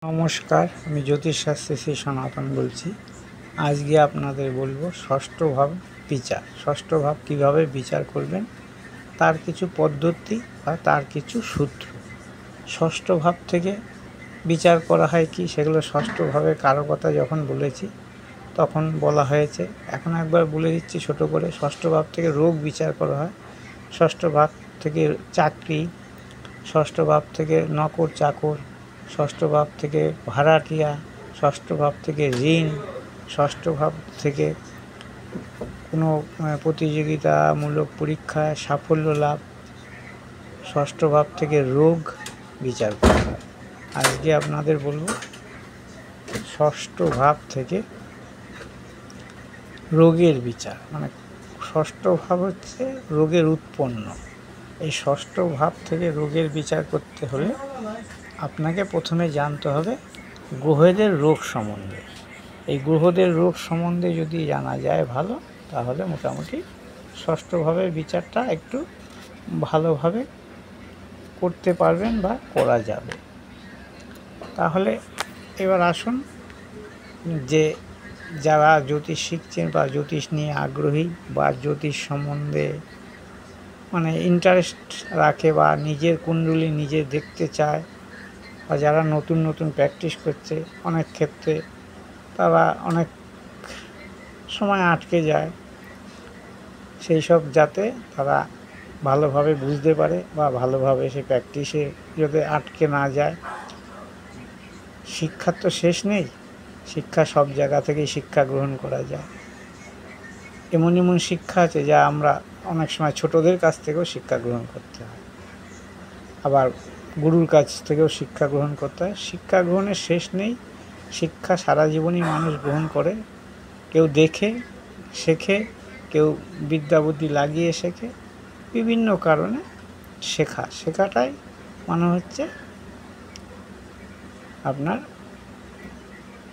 নমস্কার, আমি জ্যোতিষশাস্ত্রী শ্রী সনাতন বলছি। আজকে আপনাদের বলবো ষষ্ঠ ভাব বিচার। ষষ্ঠ ভাব কীভাবে বিচার করবেন তার কিছু পদ্ধতি বা তার কিছু সূত্র। ষষ্ঠ ভাব থেকে বিচার করা হয় কি, সেগুলো ষষ্ঠ ভাবের কারকতা যখন বলেছি তখন বলা হয়েছে। এখন একবার বলে দিচ্ছি ছোট করে। ষষ্ঠ ভাব থেকে রোগ বিচার করা হয়, ষষ্ঠ ভাব থেকে চাকরি, ষষ্ঠ ভাব থেকে নকর চাকর, ষষ্ঠ ভাব থেকে ভাড়াটিয়া, ষষ্ঠ ভাব থেকে ঋণ, ষষ্ঠ ভাব থেকে কোনো প্রতিযোগিতামূলক পরীক্ষায় সাফল্য লাভ, ষষ্ঠ ভাব থেকে রোগ বিচার করা হয়। আজকে আপনাদের বলবো ষষ্ঠ ভাব থেকে রোগের বিচার, মানে ষষ্ঠ ভাব হচ্ছে রোগের উৎপন্ন। এই ষষ্ঠ ভাব থেকে রোগের বিচার করতে হলে আপনাকে প্রথমে জানতে হবে গ্রহদের রোগ সম্বন্ধে। এই গ্রহদের রোগ সম্বন্ধে যদি জানা যায় ভালো, তাহলে মোটামুটি ষষ্ঠ ভাবের বিচারটা একটু ভালোভাবে করতে পারবেন বা করা যাবে। তাহলে এবার আসুন, যে যারা জ্যোতিষ শিখছেন বা জ্যোতিষ নিয়ে আগ্রহী বা জ্যোতিষ সম্বন্ধে মানে ইন্টারেস্ট রাখে বা নিজের কুণ্ডলী নিজে দেখতে চায়, বা যারা নতুন নতুন প্র্যাকটিস করছে, অনেক ক্ষেত্রে তারা অনেক সময় আটকে যায়, সেই সব যাতে তারা ভালোভাবে বুঝতে পারে বা ভালোভাবে সেই প্র্যাকটিসে যাতে আটকে না যায়। শিক্ষার তো শেষ নেই, শিক্ষা সব জায়গা থেকেই শিক্ষা গ্রহণ করা যায়। এমন এমন শিক্ষা আছে যা আমরা অনেক সময় ছোটদের কাছ থেকেও শিক্ষা গ্রহণ করতে হয়, আবার গুরুর কাছ থেকেও শিক্ষা গ্রহণ করতে হয়। শিক্ষা গ্রহণের শেষ নেই, শিক্ষা সারা জীবনই মানুষ গ্রহণ করে। কেউ দেখে শেখে, কেউ বিদ্যা বুদ্ধি লাগিয়ে শেখে, বিভিন্ন কারণে শেখাটাই মানে হচ্ছে আপনার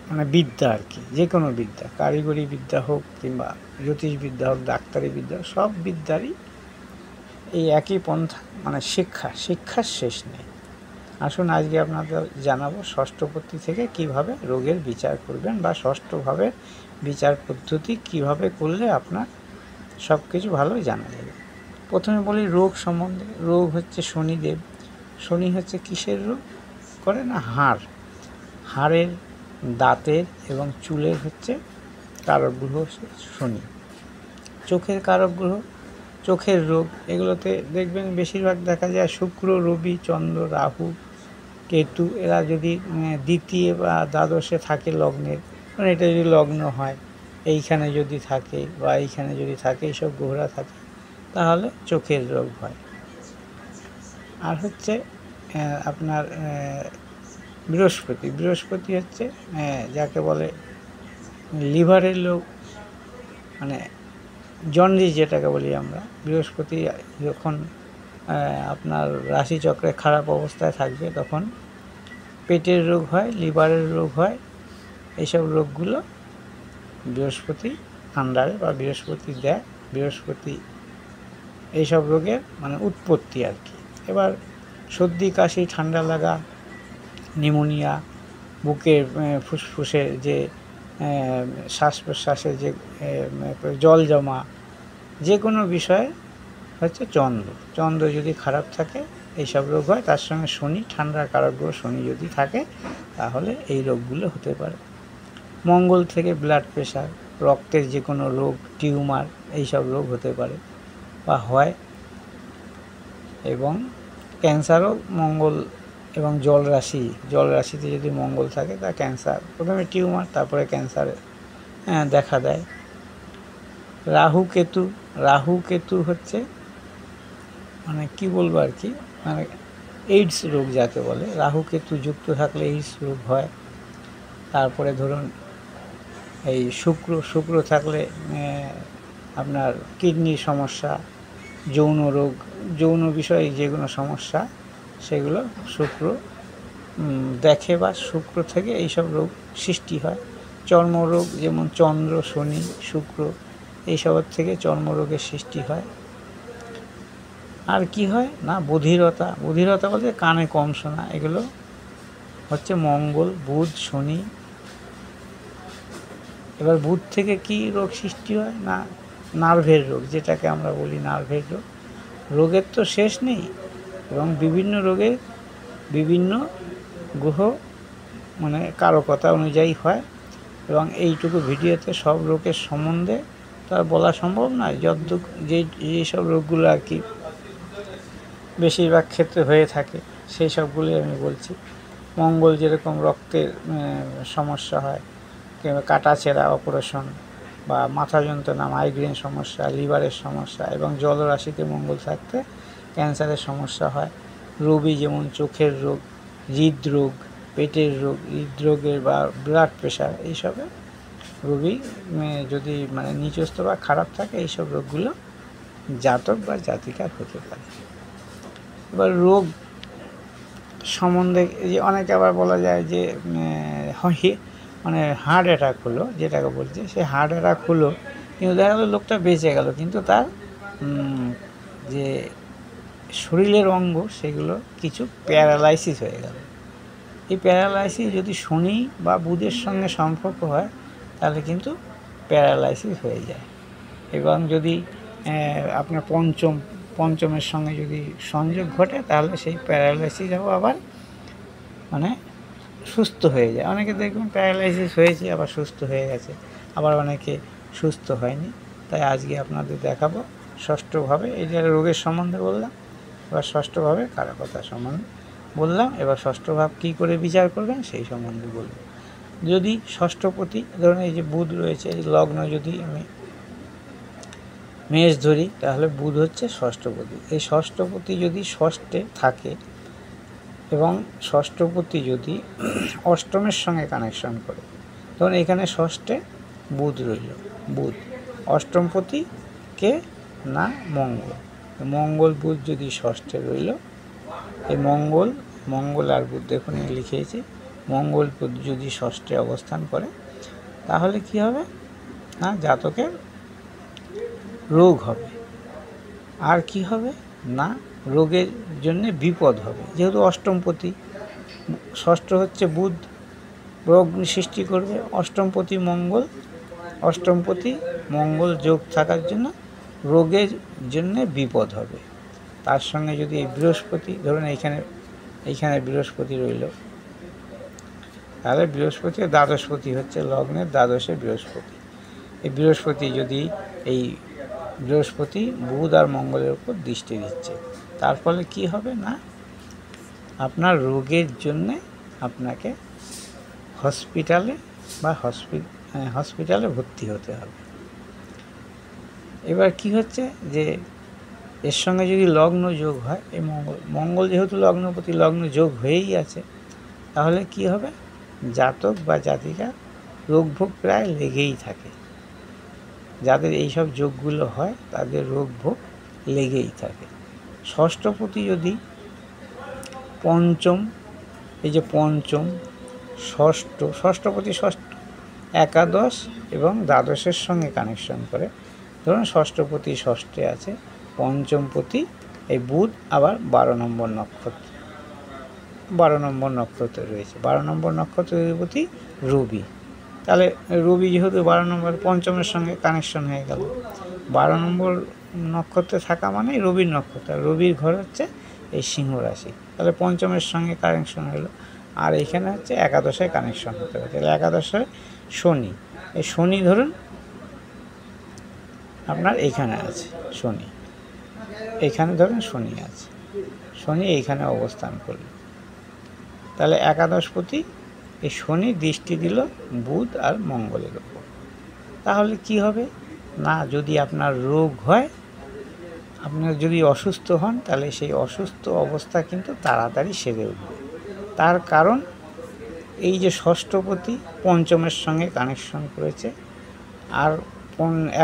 মানে বিদ্যা আর কি। যে কোনো বিদ্যা, কারিগরি বিদ্যা হোক কিংবা জ্যোতিষবিদ্যা হোক, ডাক্তারি বিদ্যা, সব বিদ্যারই এই একই পন্থা, মানে শিক্ষার শেষ নেই। আসুন আজকে আপনাদের জানাবো ষষ্ঠপতি থেকে কিভাবে রোগের বিচার করবেন বা ষষ্ঠভাবের বিচার পদ্ধতি কিভাবে করলে আপনার সব কিছু ভালো জানা যাবে। প্রথমে বলি রোগ সম্বন্ধে। রোগ হচ্ছে শনিদেব। শনি হচ্ছে কিসের রোগ করে না, হাড়ের, দাঁতের এবং চুলের হচ্ছে কারক গ্রহ শনি। চোখের কারক গ্রহ, চোখের রোগ, এগুলোতে দেখবেন বেশিরভাগ দেখা যায় শুক্র, রবি, চন্দ্র, রাহু, কেতু, এরা যদি দ্বিতীয় বা দ্বাদশে থাকে লগ্নের, মানে এটা যদি লগ্ন হয়, এইখানে যদি থাকে বা এইখানে যদি থাকে, এইসব গ্রহরা থাকে, তাহলে চোখের রোগ হয়। আর হচ্ছে আপনার বৃহস্পতি হচ্ছে যাকে বলে লিভারের রোগ, মানে জন্ডিস যেটাকে বলি আমরা। বৃহস্পতি যখন আপনার রাশিচক্রে খারাপ অবস্থায় থাকবে তখন পেটের রোগ হয়, লিভারের রোগ হয়। এইসব রোগগুলো বৃহস্পতি আন্ডারে বা বৃহস্পতি দেয়। বৃহস্পতি এইসব রোগের মানে উৎপত্তি আর কি। এবার সর্দি কাশি, ঠান্ডা লাগা, নিউমোনিয়া, বুকের ফুসফুসে যে শ্বাস প্রশ্বাসে যে জল জমা, যে কোনো বিষয়ে হচ্ছে চন্দ্র যদি খারাপ থাকে এইসব রোগ হয়। তার সঙ্গে শনি, ঠান্ডার কারক গ্রহ শনি যদি থাকে তাহলে এই রোগগুলো হতে পারে। মঙ্গল থেকে ব্লাড প্রেশার, রক্তের যে কোনো রোগ, টিউমার, এইসব রোগ হতে পারে বা হয়। এবং ক্যান্সারও মঙ্গল এবং জলরাশিতে যদি মঙ্গল থাকে তা ক্যান্সার, প্রথমে টিউমার তারপরে ক্যান্সার দেখা দেয়। রাহু কেতু হচ্ছে মানে কি বলবো আর কি, মানে এইডস রোগ যাকে বলে। রাহু কেতু যুক্ত থাকলে এইডস রোগ হয়। তারপরে ধরুন এই শুক্র থাকলে আপনার কিডনির সমস্যা, যৌন রোগ, যৌন বিষয়ে যেগুলো সমস্যা সেগুলো শুক্র দেখে বা শুক্র থেকে এইসব রোগ সৃষ্টি হয়। চর্মরোগ যেমন চন্দ্র, শনি, শুক্র, এইসবের থেকে চর্মরোগের সৃষ্টি হয়। আর কি হয় না, বধিরতা বলতে কানে কম শোনা, এগুলো হচ্ছে মঙ্গল, বুধ, শনি। এবার বুধ থেকে কি রোগ সৃষ্টি হয়? না নার্ভের রোগ, যেটাকে আমরা বলি নার্ভের রোগ। রোগের তো শেষ নেই, এবং বিভিন্ন রোগের বিভিন্ন গ্রহ মানে কারকতা অনুযায়ী হয়, এবং এইটুকু ভিডিওতে সব রোগের সম্বন্ধে তো আর বলা সম্ভব নয়। যতটুকু যেসব রোগগুলো আর কি বেশিরভাগ ক্ষেত্রে হয়ে থাকে সেই সবগুলোই আমি বলছি। মঙ্গল যেরকম রক্তের সমস্যা হয়, কিংবা কাটাছেঁড়া অপারেশন, বা মাথা যন্ত্রণা, মাইগ্রেন সমস্যা, লিভারের সমস্যা, এবং জলরাশিতে মঙ্গল থাকতে ক্যান্সারের সমস্যা হয়। রবি যেমন চোখের রোগ, হৃদরোগ, পেটের রোগ, হৃদরোগের বা ব্লাড প্রেশার, এইসবে রবি যদি মানে নিচস্থ বা খারাপ থাকে, এইসব রোগগুলো জাতক বা জাতিকার হতে পারে। এবার রোগ সম্বন্ধে যে অনেকে আবার বলা যায় যে মানে হার্ট অ্যাটাক হলো, যেটাকে বলছে সে হার্ট অ্যাটাক হলো, কিন্তু দেখা গেলো লোকটা বেঁচে গেল, কিন্তু তার যে শরীরের অঙ্গ সেগুলো কিছু প্যারালাইসিস হয়ে গেল। এই প্যারালাইসিস যদি শনি বা বুধের সঙ্গে সম্পর্ক হয় তাহলে কিন্তু প্যারালাইসিস হয়ে যায়। এবং যদি আপনার পঞ্চমের সঙ্গে যদি সংযোগ ঘটে তাহলে সেই প্যারালাইসিসও আবার মানে সুস্থ হয়ে যায়। অনেকে দেখবেন প্যারালাইসিস হয়েছে আবার সুস্থ হয়ে গেছে, আবার অনেকে সুস্থ হয়নি। তাই আজকে আপনাদের দেখাবো ষষ্ঠভাবে, এই যে রোগের সম্বন্ধে বললাম, এবার ষষ্ঠভাবে কারকতা সম্বন্ধে বললাম। এবার ষষ্ঠভাব কী করে বিচার করবেন সেই সম্বন্ধে বলব। যদি ষষ্ঠপতি, ধরুন এই যে বুধ রয়েছে, এই লগ্ন যদি আমি মেষ ধরি, তাহলে বুধ হচ্ছে ষষ্ঠপতি। এই ষষ্ঠপতি যদি ষষ্ঠে থাকে এবং ষষ্ঠপতি যদি অষ্টমের সঙ্গে কানেকশন করে, ধরুন এখানে ষষ্ঠে বুধ রইল, বুধ অষ্টমপতি কে? না মঙ্গল। মঙ্গল বুধ যদি ষষ্ঠে রইল, এই মঙ্গল আর বুধ, দেখুন লিখেছি, মঙ্গল বুধ যদি ষষ্ঠে অবস্থান করে তাহলে কি হবে? না জাতকের রোগ হবে। আর কি হবে? না রোগের জন্য বিপদ হবে, যেহেতু অষ্টমপতি, ষষ্ঠ হচ্ছে বুধ, রোগ সৃষ্টি করবে। অষ্টমপতি মঙ্গল যোগ থাকার জন্য রোগের জন্য বিপদ হবে। তার সঙ্গে যদি এই বৃহস্পতি, ধরুন এইখানে বৃহস্পতি রইল, তাহলে বৃহস্পতি দ্বাদশপতি হচ্ছে লগ্নের দ্বাদশে বৃহস্পতি। এই বৃহস্পতি যদি এই বৃহস্পতি বুধ আর মঙ্গলের উপর দৃষ্টি দিচ্ছে, তার ফলে কী হবে? না আপনার রোগের জন্যে আপনাকে হসপিটালে ভর্তি হতে হবে। এবার কি হচ্ছে যে এর সঙ্গে যদি লগ্ন যোগ হয়, এই মঙ্গল যেহেতু লগ্নপতি, লগ্ন যোগ হয়েই আছে, তাহলে কি হবে? জাতক বা জাতিকার রোগভোগ প্রায় লেগেই থাকে। যাদের এইসব যোগগুলো হয় তাদের রোগভোগ লেগেই থাকে। ষষ্ঠপতি যদি ষষ্ঠপতি একাদশ এবং দ্বাদশের সঙ্গে কানেকশন করে, ধরুন ষষ্ঠপতি ষষ্ঠে আছে, পঞ্চমপতি এই বুধ আবার 12 নম্বর নক্ষত্রে রয়েছে, 12 নম্বর নক্ষত্রের অধিপতি রবি। তাহলে রবি যেহেতু 12 নম্বর, পঞ্চমের সঙ্গে কানেকশন হয়ে গেল, 12 নম্বর নক্ষত্রে থাকা মানে রবির নক্ষত্র, রবির ঘর হচ্ছে এই সিংহ রাশি, তাহলে পঞ্চমের সঙ্গে কানেকশন হলো। আর এইখানে হচ্ছে একাদশে কানেকশন হতে হবে, তাহলে একাদশে শনি, এই শনি ধরুন আপনার এইখানে আছে, এইখানে ধরুন শনি আছে, শনি এইখানে অবস্থান করল, তাহলে একাদশপতি এই শনি দৃষ্টি দিল বুধ আর মঙ্গলের ওপর। তাহলে কি হবে? না যদি আপনার রোগ হয়, আপনার যদি অসুস্থ হন, তাহলে সেই অসুস্থ অবস্থা কিন্তু তাড়াতাড়ি সেরে উঠবে। তার কারণ এই যে ষষ্ঠপতি পঞ্চমের সঙ্গে কানেকশন করেছে, আর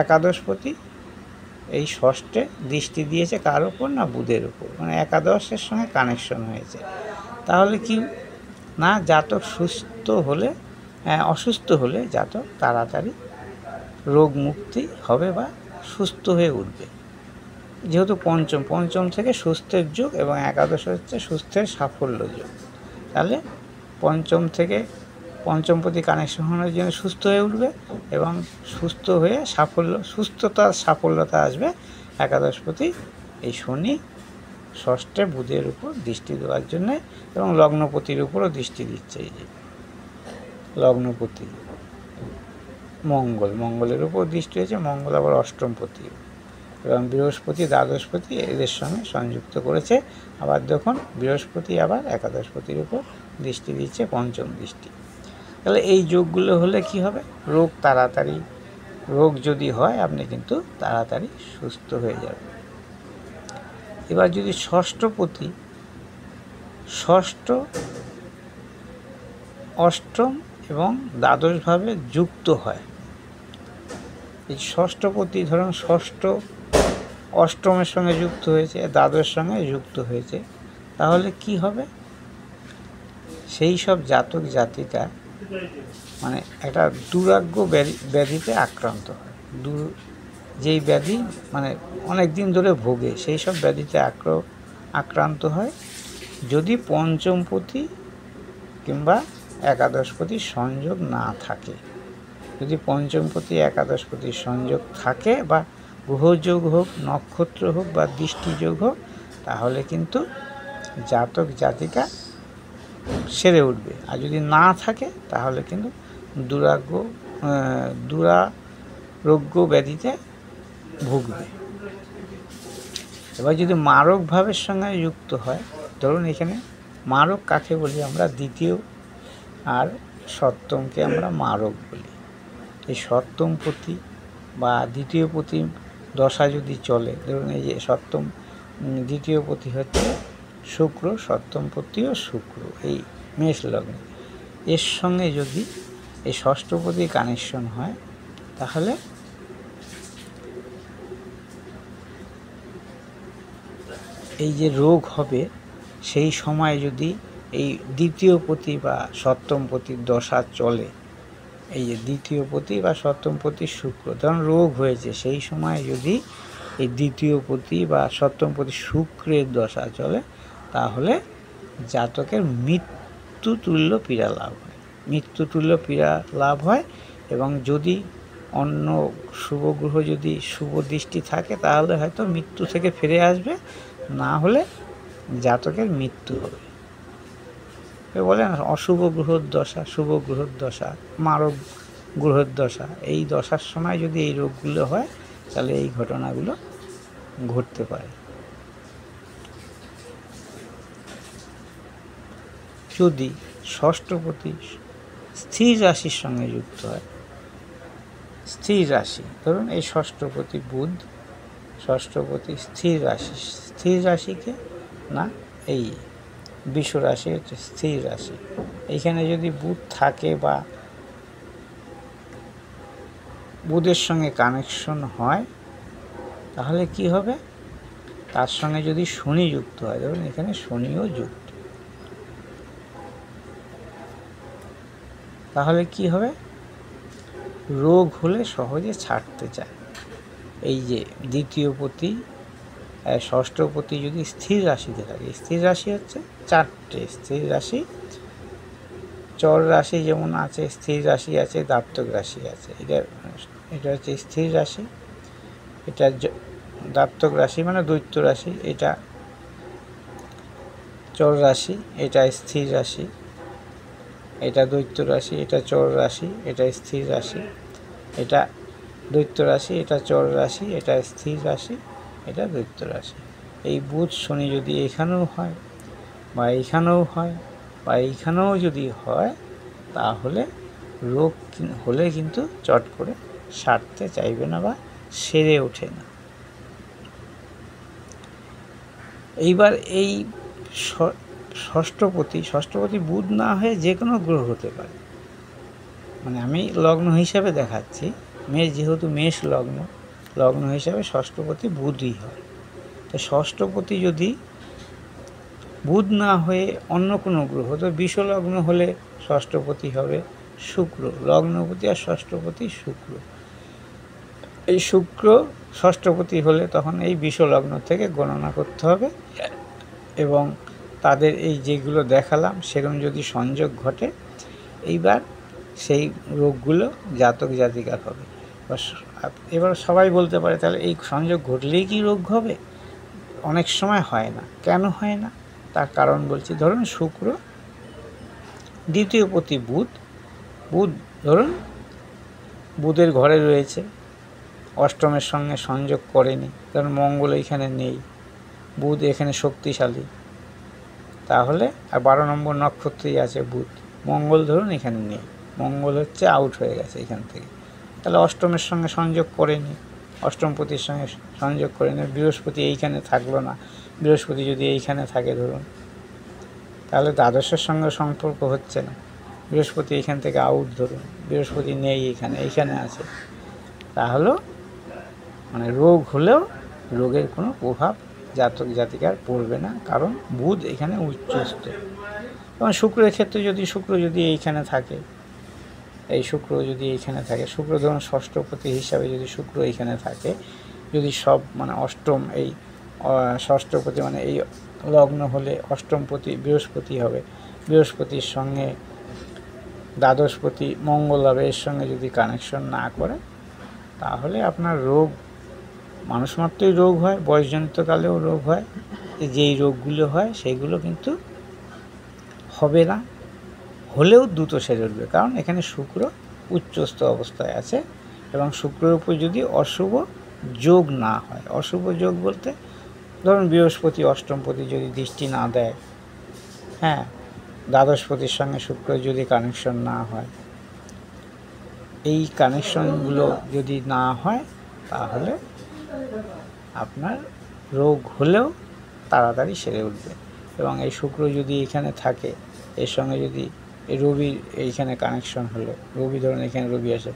একাদশপতি এই ষষ্ঠে দৃষ্টি দিয়েছে কার ওপর? না বুধের ওপর, মানে একাদশের সঙ্গে কানেকশন হয়েছে। তাহলে কি না জাতক অসুস্থ হলে জাতক তাড়াতাড়ি রোগ মুক্তি হবে বা সুস্থ হয়ে উঠবে। যেহেতু পঞ্চম থেকে সুস্থের যোগ এবং একাদশ হচ্ছে সুস্থের সাফল্য যোগ, তাহলে পঞ্চম থেকে পঞ্চমপতি কানেকশন হওয়ার জন্য সুস্থ হয়ে উঠবে এবং সুস্থ হয়ে সাফল্যতা আসবে একাদশপতি এই শনি ষষ্ঠে বুধের উপর দৃষ্টি দেওয়ার জন্যে এবং লগ্নপতির উপরও দৃষ্টি দিচ্ছে। এই যে লগ্নপতি মঙ্গলের উপর দৃষ্টি হয়েছে, মঙ্গল আবার অষ্টমপতি এবং বৃহস্পতি দ্বাদশপতি এদের সঙ্গে সংযুক্ত করেছে। আবার দেখুন বৃহস্পতি আবার একাদশপতির উপর দৃষ্টি দিচ্ছে, পঞ্চম দৃষ্টি। তাহলে এই যোগগুলো হলে কি হবে, রোগ যদি হয় আপনি কিন্তু তাড়াতাড়ি সুস্থ হয়ে যাবেন। এবার যদি ষষ্ঠপতি ষষ্ঠ, অষ্টম এবং দ্বাদশভাবে যুক্ত হয়, এই ষষ্ঠপতি ধরুন ষষ্ঠ অষ্টমের সঙ্গে যুক্ত হয়েছে, দ্বাদশের সঙ্গে যুক্ত হয়েছে, তাহলে কি হবে, সেই সব জাতক জাতিকা মানে একটা দুরাগ্য ব্যাধিতে আক্রান্ত হয়। যেই ব্যাধি মানে অনেক দিন ধরে ভোগে, সেই সব ব্যাধিতে আক্রান্ত হয় যদি পঞ্চমপতি কিংবা একাদশপতির সংযোগ না থাকে। যদি পঞ্চমপতি একাদশপতির সংযোগ থাকে বা গ্রহযোগ হোক, নক্ষত্র হোক বা দৃষ্টিযোগ হোক, তাহলে কিন্তু জাতক জাতিকা সেরে উঠবে। আর যদি না থাকে তাহলে কিন্তু দুরারোগ্য ব্যাধিতে ভুগবে। এবার যদি মারক ভাবের সঙ্গে যুক্ত হয়, ধরুন এখানে মারক কাকে বলি আমরা, দ্বিতীয় আর সপ্তমকে আমরা মারক বলি। এই সপ্তমপতি বা দ্বিতীয়পতি দশা যদি চলে, ধরুন এই যে সপ্তম দ্বিতীয়পতি হচ্ছে শুক্র, সপ্তমপতিও শুক্র, এই মেষ লগ্নে, এর সঙ্গে যদি এই ষষ্ঠপতি কানেকশন হয়, তাহলে এই যে রোগ হবে, সেই সময় যদি এই দ্বিতীয়পতি বা সপ্তমপতির দশা চলে, এই যে দ্বিতীয়পতি বা সপ্তমপতি শুক্র, ধরুন রোগ হয়েছে, সেই সময় যদি এই দ্বিতীয়পতি বা সপ্তমপতি শুক্রের দশা চলে, তাহলে জাতকের মৃত্যুতুল্য পীড়া লাভ হয়। এবং যদি অন্য শুভ গ্রহ যদি শুভ দৃষ্টি থাকে, তাহলে হয়তো মৃত্যু থেকে ফিরে আসবে, না হলে জাতকের মৃত্যু হবে। বলেন অশুভ গ্রহর দশা, শুভ গ্রহর দশা, মারক গ্রহের দশা, এই দশার সময় যদি এই রোগগুলো হয়, তাহলে এই ঘটনাগুলো ঘটতে পারে। যদি ষষ্ঠপতি স্থির রাশির সঙ্গে যুক্ত হয়, স্থির রাশি, ধরুন এই ষষ্ঠপতি বুধ, ষষ্ঠপতি স্থির রাশিকে না, এই বৃষ রাশি হচ্ছে স্থির রাশি। এইখানে যদি বুধ থাকে বা বুধের সঙ্গে কানেকশন হয়, তাহলে কি হবে, তার সঙ্গে যদি শনি যুক্ত হয়, ধরুন এখানে শনিও যুক্ত, তাহলে কি হবে, রোগ হলে সহজে ছাড়তে চায়। এই যে দ্বিতীয়পতি ষষ্ঠপতি যদি স্থির রাশিতে থাকে, স্থির রাশি হচ্ছে চারটে স্থির রাশি, চর রাশি যেমন আছে, স্থির রাশি আছে, দাপ্তক রাশি আছে। এটা হচ্ছে স্থির রাশি, এটা দাপ্তক রাশি মানে দৈত্য রাশি, এটা চর রাশি, এটা স্থির রাশি, এটা দৈত্য রাশি, এটা চর রাশি, এটা স্থির রাশি, এটা দৈত্য রাশি, এটা চর রাশি, এটা স্থির রাশি, এটা দৈত্য রাশি। এই বুধ শনি যদি এখানেও হয় বা এইখানেও হয় বা এইখানেও যদি হয়, তাহলে রোগ হলে কিন্তু চট করে সারতে চাইবে না বা সেরে ওঠে না। এইবার এই ষষ্ঠপতি বুধ না হয়ে যে কোনো গ্রহ হতে পারে, মানে আমি লগ্ন হিসাবে দেখাচ্ছি, যেহেতু মেষ লগ্ন হিসাবে ষষ্ঠপতি বুধই হয়। তো ষষ্ঠপতি যদি বুধ না হয়ে অন্য কোনো গ্রহ, তো বিষলগ্ন হলে ষষ্ঠপতি হবে শুক্র, লগ্নপতি আর ষষ্ঠপতি শুক্র। এই শুক্র ষষ্ঠপতি হলে তখন এই বিষলগ্ন থেকে গণনা করতে হবে এবং তাদের এই যেগুলো দেখালাম সেরকম যদি সংযোগ ঘটে, এইবার সেই রোগগুলো জাতক জাতিকার হবে। এবার সবাই বলতে পারে তাহলে এই সংযোগ ঘটলেই কি রোগ হবে? অনেক সময় হয় না। কেন হয় না তার কারণ বলছি। ধরুন শুক্র দ্বিতীয় পতি বুধ, ধরুন বুধের ঘরে রয়েছে, অষ্টমের সঙ্গে সংযোগ করেনি, কারণ মঙ্গল এখানে নেই, বুধ এখানে শক্তিশালী, তাহলে আর 12 নম্বর নক্ষত্রেই আছে বুধ, মঙ্গল ধরুন এখানে নেই, মঙ্গল হচ্ছে আউট হয়ে গেছে এখান থেকে, তাহলে অষ্টমের সঙ্গে সংযোগ করেনি, অষ্টমপতির সঙ্গে সংযোগ করেনি, বৃহস্পতি এইখানে থাকলো না, বৃহস্পতি যদি এইখানে থাকে ধরুন, তাহলে দ্বাদশের সঙ্গে সম্পর্ক হচ্ছে না, বৃহস্পতি এইখান থেকে আউট ধরুন, বৃহস্পতি নেই এইখানে আছে, তাহলে মানে রোগ হলেও রোগের কোনো প্রভাব জাতক জাতিকার পড়বে না, কারণ বুধ এখানে উচ্চস্থ। এবং শুক্রের ক্ষেত্রে শুক্র যদি এইখানে থাকে, এই শুক্র যদি এইখানে থাকে, শুক্র ধরুন ষষ্ঠপতি হিসাবে যদি শুক্র এইখানে থাকে, যদি সব মানে অষ্টম এই ষষ্ঠপতি মানে এই লগ্ন হলে অষ্টমপতি বৃহস্পতি হবে, বৃহস্পতির সঙ্গে দ্বাদশপতি মঙ্গল হবে, এর সঙ্গে যদি কানেকশন না করে, তাহলে আপনার রোগ, মানুষ মাত্রই রোগ হয়, বয়সজনিতকালেও রোগ হয়, যেই রোগগুলো হয় সেইগুলো কিন্তু হবে না, হলেও দ্রুত সেরে উঠবে, কারণ এখানে শুক্র উচ্চস্থ অবস্থায় আছে। এবং শুক্রের উপর যদি অশুভ যোগ না হয়, অশুভ যোগ বলতে ধরুন বৃহস্পতি অষ্টমপতি যদি দৃষ্টি না দেয়, হ্যাঁ, দ্বাদশপতির সঙ্গে শুক্র যদি কানেকশন না হয়, এই কানেকশনগুলো যদি না হয়, তাহলে আপনার রোগ হলেও তাড়াতাড়ি সেরে উঠবে। এবং এই শুক্র যদি এখানে থাকে, এর সঙ্গে যদি এই রবির এইখানে কানেকশন হলো, রবি ধরুন এখানে রবি আসে,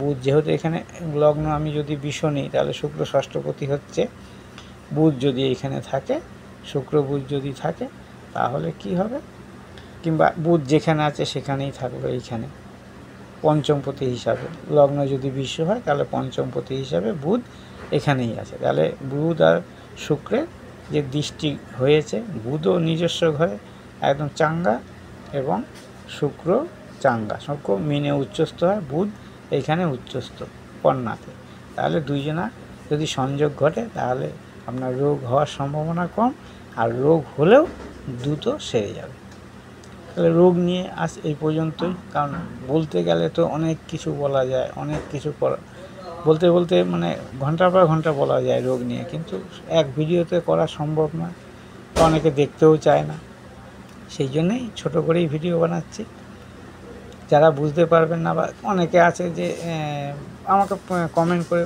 বুধ যেহেতু এখানে লগ্ন আমি যদি বিষ নিই, তাহলে শুক্র ষষ্ঠপতি হচ্ছে, বুধ যদি এইখানে থাকে, শুক্র বুধ যদি থাকে, তাহলে কি হবে, কিংবা বুধ যেখানে আছে সেখানেই থাকলো, এইখানে পঞ্চমপতি হিসাবে, লগ্ন যদি বিষ হয় তাহলে পঞ্চমপতি হিসাবে বুধ এখানেই আছে, তাহলে বুধ আর শুক্রের যে দৃষ্টি হয়েছে, বুধও নিজস্ব ঘরে একদম চাঙ্গা এবং শুক্র চাঙ্গা, শুক্র মিনে উচ্চস্থ হয়, বুধ এইখানে উচ্চস্থ কন্যাতে, তাহলে দুইজনা যদি সংযোগ ঘটে, তাহলে আপনার রোগ হওয়ার সম্ভাবনা কম, আর রোগ হলেও দ্রুত সেরে যাবে। তাহলে রোগ নিয়ে আজ এই পর্যন্তই, কারণ বলতে গেলে তো অনেক কিছু বলা যায়, অনেক কিছু বলতে মানে ঘন্টার পর ঘন্টা বলা যায় রোগ নিয়ে, কিন্তু এক ভিডিওতে করা সম্ভব নয়, অনেকে দেখতেও চায় না, সেই জন্যেই ছোটো করেই ভিডিও বানাচ্ছি। যারা বুঝতে পারবেন না, বা অনেকে আছে যে আমাকে কমেন্ট করে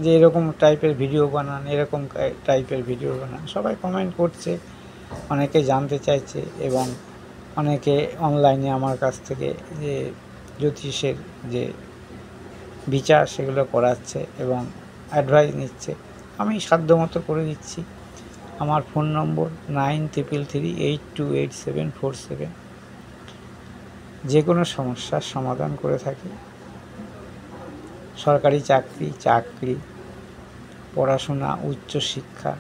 যে এরকম টাইপের ভিডিও বানান, এরকম টাইপের ভিডিও বানান, সবাই কমেন্ট করছে, অনেকে জানতে চাইছে, এবং অনেকে অনলাইনে আমার কাছ থেকে যে জ্যোতিষের যে বিচার সেগুলো করাচ্ছে এবং অ্যাডভাইস নিচ্ছে, আমি সাধ্যমতো করে দিচ্ছি। আমার ফোন নম্বর 9333828747, যে কোনো সমস্যার সমাধান করে থাকি। সরকারি চাকরি, পড়াশোনা, উচ্চশিক্ষা,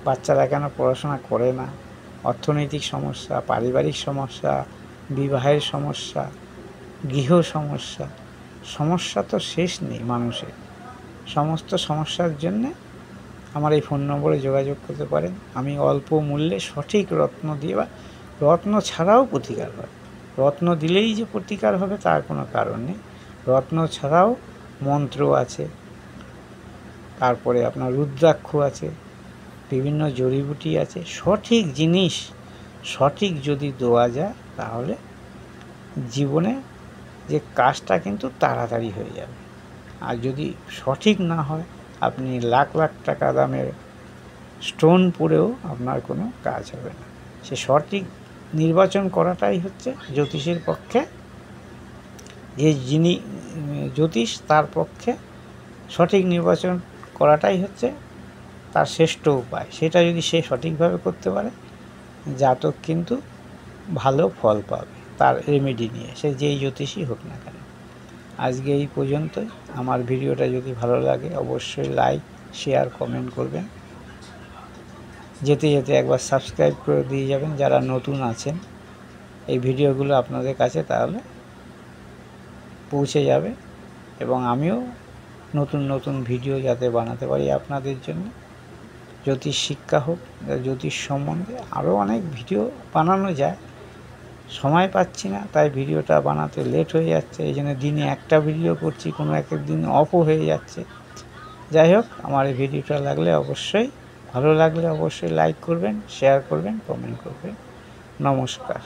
বাচ্চারা কেন পড়াশোনা করে না, অর্থনৈতিক সমস্যা, পারিবারিক সমস্যা, বিবাহের সমস্যা, গৃহ সমস্যা তো শেষ নেই মানুষের। সমস্ত সমস্যার জন্যে আমার এই ফোন নম্বরে যোগাযোগ করতে পারেন। আমি অল্প মূল্যে সঠিক রত্ন দিয়ে, বা রত্ন ছাড়াও প্রতিকার হয়, রত্ন দিলেই যে প্রতিকার হবে তার কোনো কারণ নেই, রত্ন ছাড়াও মন্ত্র আছে, তারপরে আপনার রুদ্রাক্ষ আছে, বিভিন্ন জড়িবুটি আছে, সঠিক জিনিস সঠিক যদি দেওয়া যায়, তাহলে জীবনে যে কাজটা কিন্তু তাড়াতাড়ি হয়ে যাবে। আর যদি সঠিক না হয়, আপনি লাখ লাখ টাকা দামের স্টোন পরেও আপনার কোনো কাজ হবে না। সে সঠিক নির্বাচন করাটাই হচ্ছে জ্যোতিষের পক্ষে, যে যিনি জ্যোতিষ তার পক্ষে সঠিক নির্বাচন করাটাই হচ্ছে তার শ্রেষ্ঠ উপায়। সেটা যদি সে সঠিকভাবে করতে পারে, জাতক কিন্তু ভালো ফল পাবে তার রেমেডি নিয়ে, সে যেই জ্যোতিষই হোক না কেন। আজকে এই পর্যন্তই। আমার ভিডিওটা যদি ভালো লাগে অবশ্যই লাইক, শেয়ার, কমেন্ট করবেন। যেতে যেতে একবার সাবস্ক্রাইব করে দিয়ে যাবেন যারা নতুন আছেন। এই ভিডিওগুলো আপনাদের কাছে তাহলে পৌঁছে যাবে এবং আমিও নতুন নতুন ভিডিও যাতে বানাতে পারি আপনাদের জন্য। জ্যোতিষ শিক্ষা হোক, জ্যোতিষ সম্বন্ধে আরও অনেক ভিডিও বানানো যায়, সময় পাচ্ছি না, তাই ভিডিওটা বানাতে লেট হয়ে যাচ্ছে। এই জন্য দিনে একটা ভিডিও করছি, কোনো এক দিন অফও হয়ে যাচ্ছে। যাই হোক, আমার এই ভিডিওটা ভালো লাগলে অবশ্যই লাইক করবেন, শেয়ার করবেন, কমেন্ট করবেন। নমস্কার।